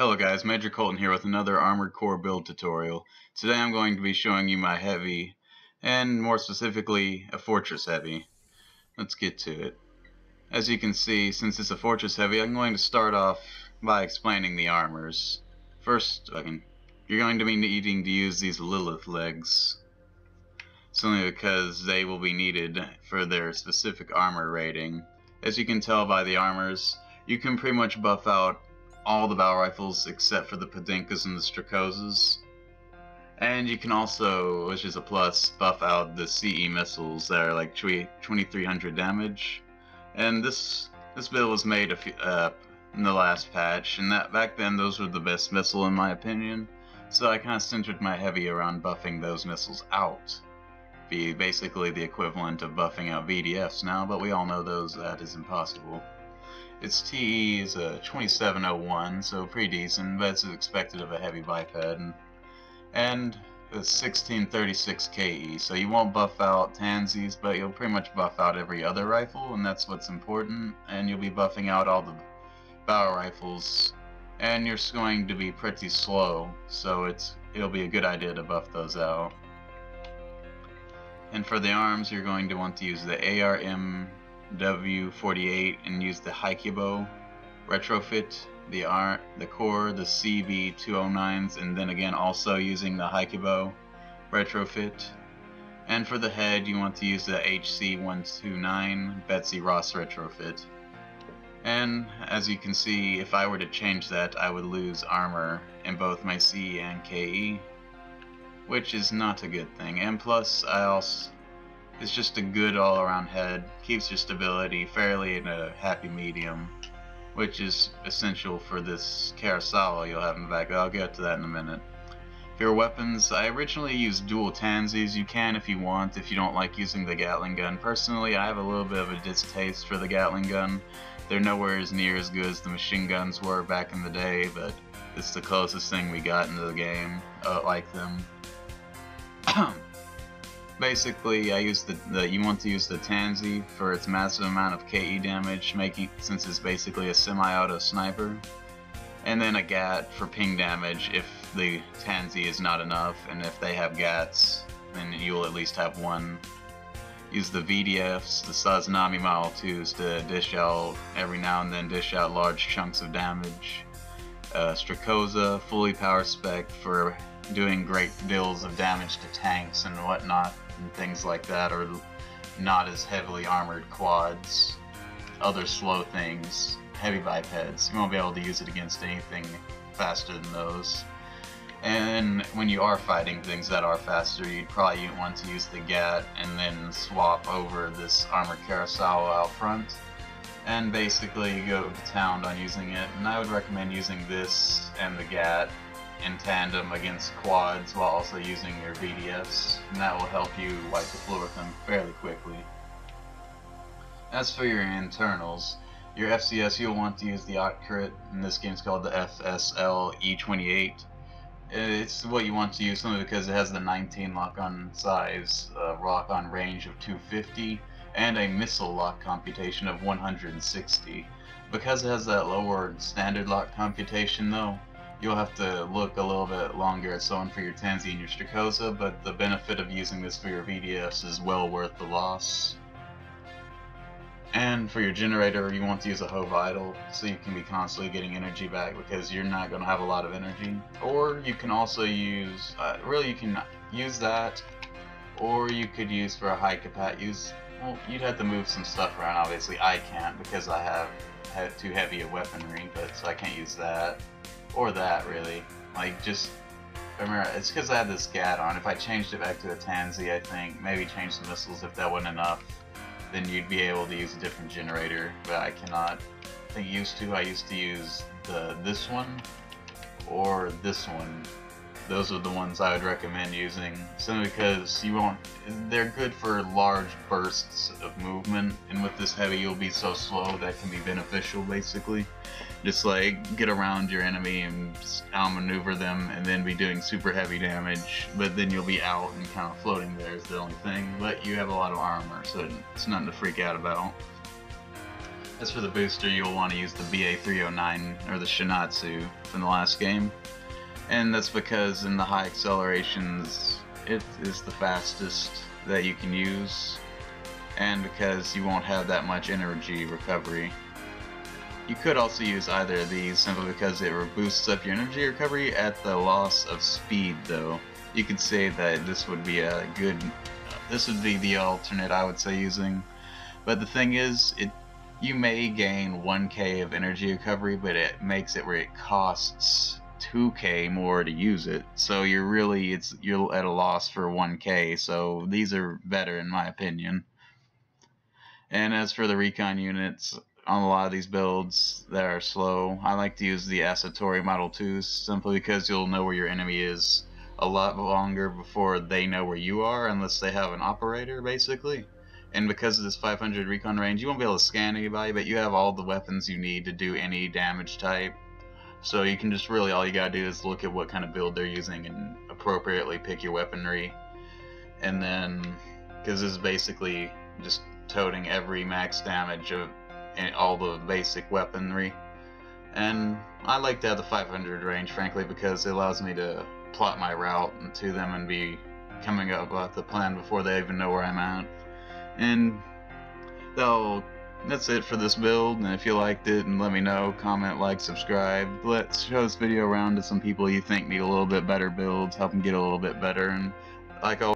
Hello guys, Major Colton here with another Armored Core build tutorial. Today I'm going to be showing you my heavy, and more specifically, a Fortress Heavy. Let's get to it. As you can see, since it's a Fortress Heavy, I'm going to start off by explaining the armors. First, you're going to be needing to use these Lilith legs, simply because they will be needed for their specific armor rating. As you can tell by the armors, you can pretty much buff out all the battle rifles except for the Padinkas and the Strakosas. And you can also, which is a plus, buff out the CE missiles that are like 2300 damage. And this build was made in the last patch, and that back then those were the best missile in my opinion. So I kind of centered my heavy around buffing those missiles out. Be basically the equivalent of buffing out VDFs now, but we all know that is impossible. Its TE is a 2701, so pretty decent, but it's expected of a heavy biped. And it's 1636 KE, so you won't buff out Tansies, but you'll pretty much buff out every other rifle, and that's what's important. And you'll be buffing out all the battle rifles, and you're going to be pretty slow, so it'll be a good idea to buff those out. And for the arms, you're going to want to use the ARMW48 and use the Haikibo retrofit, the core, the CB209s, and then again also using the Haikibo retrofit. And for the head, you want to use the HC129 Betsy Ross retrofit. And as you can see, if I were to change that, I would lose armor in both my CE and KE, which is not a good thing. And plus, it's just a good all-around head, keeps your stability fairly in a happy medium, which is essential for this Kurosawa you'll have in the back. I'll get to that in a minute. For your weapons, I originally used dual Tansies. You can if you want, if you don't like using the Gatling gun. Personally, I have a little bit of a distaste for the Gatling gun. They're nowhere near as good as the machine guns were back in the day, but it's the closest thing we got into the game like them. Basically, you want to use the Tansi for its massive amount of KE damage, since it's basically a semi-auto sniper, and then a GAT for ping damage if the Tansi is not enough, and if they have GATs, then you'll at least have one. Use the VDFs, the Sazanami Model 2s to dish out every now and then, dish out large chunks of damage. Strakosa, fully power spec for doing great deals of damage to tanks and whatnot, and things like that, or not as heavily armored quads, other slow things, heavy bipeds. You won't be able to use it against anything faster than those. And when you are fighting things that are faster, you probably want to use the GAT and then swap over this armored Kurosawa out front, and basically go to town on using it. And I would recommend using this and the GAT in tandem against quads while also using your VDFs, and that will help you wipe the floor with them fairly quickly. As for your internals, your FCS, you'll want to use the Octcrit. In this game it's called the FSL E28. It's what you want to use simply because it has the 19 lock-on size, lock-on range of 250, and a missile lock computation of 160. Because it has that lower standard lock computation though, you'll have to look a little bit longer at someone for your Tansi and your Strakosa, but the benefit of using this for your VDFs is well worth the loss. And for your generator, you want to use a Ho Vital, so you can be constantly getting energy back, because you're not going to have a lot of energy. Or you can also use, you can use that, or you could use for a high capacity, well, you'd have to move some stuff around. Obviously I can't, because I have too heavy a weaponry, but so I can't use that. Or that, really. Like, just remember, it's because I had this GAT on. If I changed it back to a Tansi, I think, maybe change the missiles if that wasn't enough, then you'd be able to use a different generator, but I cannot. I used to use this one, or this one. Those are the ones I would recommend using, simply because they're good for large bursts of movement, and with this heavy you'll be so slow that can be beneficial basically. Just like get around your enemy and outmaneuver them and then be doing super heavy damage, but then you'll be out and kind of floating there is the only thing, but you have a lot of armor, so it's nothing to freak out about. As for the booster, you'll want to use the BA309 or the Shinatsu from the last game. And that's because in the high accelerations, it is the fastest that you can use, and because you won't have that much energy recovery. You could also use either of these simply because it boosts up your energy recovery at the loss of speed, though. You could say that this would be this would be the alternate I would say using. But the thing is, you may gain 1k of energy recovery, but it makes it where it costs 2k more to use it. So you're at a loss for 1k, so these are better in my opinion. And as for the Recon units, on a lot of these builds that are slow, I like to use the Asatori Model 2s simply because you'll know where your enemy is a lot longer before they know where you are, unless they have an operator, basically. And because of this 500 recon range, you won't be able to scan anybody, but you have all the weapons you need to do any damage type. So you can just really, all you gotta do is look at what kind of build they're using and appropriately pick your weaponry. And then, because this is basically just toting every max damage of all the basic weaponry. And I like to have the 500 range, frankly, because it allows me to plot my route to them and be coming up with the plan before they even know where I'm at. And that's it for this build, and if you liked it, and let me know, comment, like, subscribe. Let's show this video around to some people you think need a little bit better builds, help them get a little bit better, and like always,